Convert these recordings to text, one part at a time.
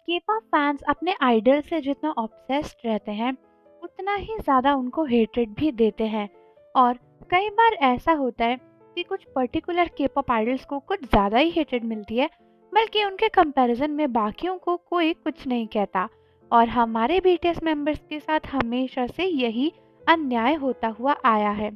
K-pop fans अपने idol से जितना ऑब्सेस्ड रहते हैं, उतना ही ज़्यादा उनको हेटेड भी देते हैं। और कई बार ऐसा होता है कि कुछ पर्टिकुलर के-पॉप आइडल्स को कुछ ज़्यादा ही हेटेड मिलती है, बल्कि उनके कंपैरिजन में बाकियों को कोई कुछ नहीं कहता। और हमारे बीटीएस मेंबर्स के साथ हमेशा से यही अन्याय होता हुआ आया है।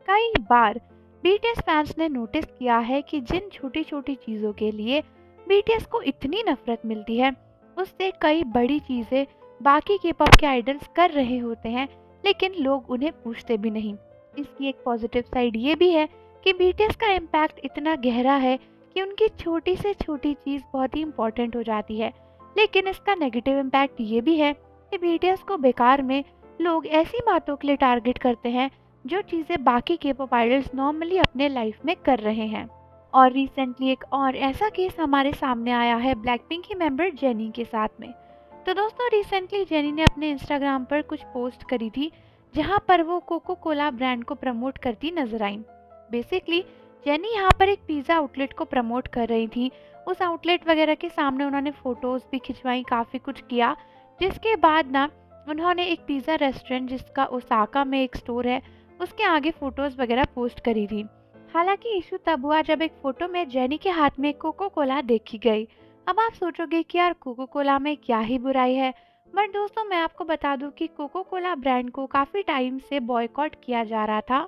कई बार बीटीएस फैंस ने नोटिस किया है कि जिन छोटी-छोटी चीज़ों के लिए बीटीएस को इतनी नफरत मिलती है, उससे कई बड़ी चीज़ें बाकी के-पॉप के आइडल्स कर रहे होते हैं, लेकिन लोग उन्हें पूछते भी नहीं। इसकी एक पॉजिटिव साइड ये भी है कि बीटीएस का इम्पैक्ट इतना गहरा है कि उनकी छोटी से छोटी चीज़ बहुत ही इम्पोर्टेंट हो जाती है। लेकिन इसका नेगेटिव इम्पैक्ट ये भी है कि बीटीएस को बेकार में लोग ऐसी बातों के लिए टारगेट करते हैं जो चीज़ें बाकी के-पॉप आइडल्स नॉर्मली अपने लाइफ में कर रहे हैं। और रिसेंटली एक और ऐसा केस हमारे सामने आया है ब्लैकपिंक की मेंबर जेनी के साथ में। तो दोस्तों, रिसेंटली जेनी ने अपने इंस्टाग्राम पर कुछ पोस्ट करी थी जहां पर वो कोको कोला ब्रांड को प्रमोट करती नजर आई। बेसिकली जेनी यहाँ पर एक पिज़्ज़ा आउटलेट को प्रमोट कर रही थी। उस आउटलेट वगैरह के सामने उन्होंने फ़ोटोज़ भी खिंचवाई, काफ़ी कुछ किया। जिसके बाद ना उन्होंने एक पिज़्ज़ा रेस्टोरेंट जिसका ओसाका में एक स्टोर है, उसके आगे फ़ोटोज़ वगैरह पोस्ट करी थी। हालांकि इशू तब हुआ जब एक फ़ोटो में जेनी के हाथ में कोको कोला देखी गई। अब आप सोचोगे कि यार कोको कोला में क्या ही बुराई है, बट दोस्तों मैं आपको बता दूं कि कोको कोला ब्रांड को काफ़ी टाइम से बॉयकॉट किया जा रहा था,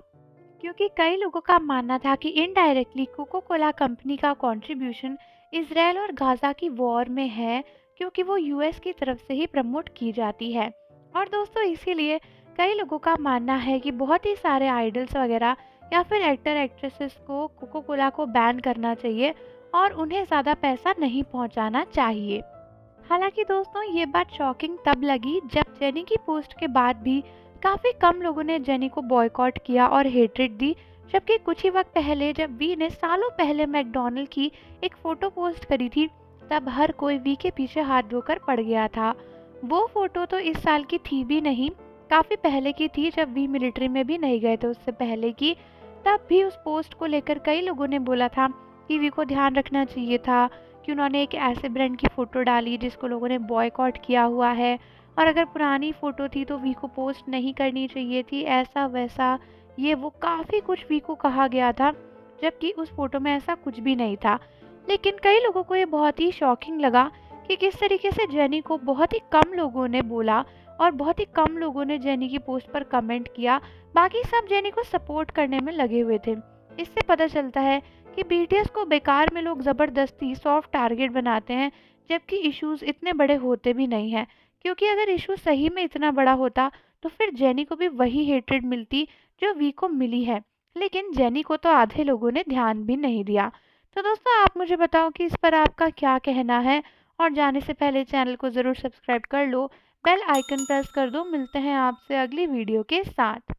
क्योंकि कई लोगों का मानना था कि इनडायरेक्टली कोको कोला कंपनी का कंट्रीब्यूशन इसराइल और गाज़ा की वॉर में है, क्योंकि वो यूएस की तरफ से ही प्रमोट की जाती है। और दोस्तों इसीलिए कई लोगों का मानना है कि बहुत ही सारे आइडल्स वगैरह या फिर एक्टर एक्ट्रेसेस को कोको कोला को बैन करना चाहिए और उन्हें ज़्यादा पैसा नहीं पहुंचाना चाहिए। हालांकि दोस्तों ये बात शॉकिंग तब लगी जब जेनी की पोस्ट के बाद भी काफ़ी कम लोगों ने जेनी को बॉयकॉट किया और हेट्रेड दी, जबकि कुछ ही वक्त पहले जब वी ने सालों पहले मैकडोनल्ड की एक फ़ोटो पोस्ट करी थी, तब हर कोई वी के पीछे हाथ धोकर पड़ गया था। वो फ़ोटो तो इस साल की थी भी नहीं, काफ़ी पहले की थी, जब वी मिलिट्री में भी नहीं गए थे उससे पहले की। तब भी उस पोस्ट को लेकर कई लोगों ने बोला था कि वी को ध्यान रखना चाहिए था कि उन्होंने एक ऐसे ब्रांड की फ़ोटो डाली जिसको लोगों ने बॉयकॉट किया हुआ है, और अगर पुरानी फ़ोटो थी तो वी को पोस्ट नहीं करनी चाहिए थी, ऐसा वैसा ये वो काफ़ी कुछ वी को कहा गया था, जबकि उस फ़ोटो में ऐसा कुछ भी नहीं था। लेकिन कई लोगों को ये बहुत ही शॉकिंग लगा कि किस तरीके से जेनी को बहुत ही कम लोगों ने बोला और बहुत ही कम लोगों ने जेनी की पोस्ट पर कमेंट किया, बाकी सब जेनी को सपोर्ट करने में लगे हुए थे। इससे पता चलता है कि बीटीएस को बेकार में लोग ज़बरदस्ती सॉफ्ट टारगेट बनाते हैं, जबकि इश्यूज इतने बड़े होते भी नहीं हैं। क्योंकि अगर इशू सही में इतना बड़ा होता तो फिर जेनी को भी वही हेट्रेड मिलती जो वी को मिली है। लेकिन जेनी को तो आधे लोगों ने ध्यान भी नहीं दिया। तो दोस्तों आप मुझे बताओ कि इस पर आपका क्या कहना है, और जाने से पहले चैनल को ज़रूर सब्सक्राइब कर लो, बेल आइकन प्रेस कर दो। मिलते हैं आपसे अगली वीडियो के साथ।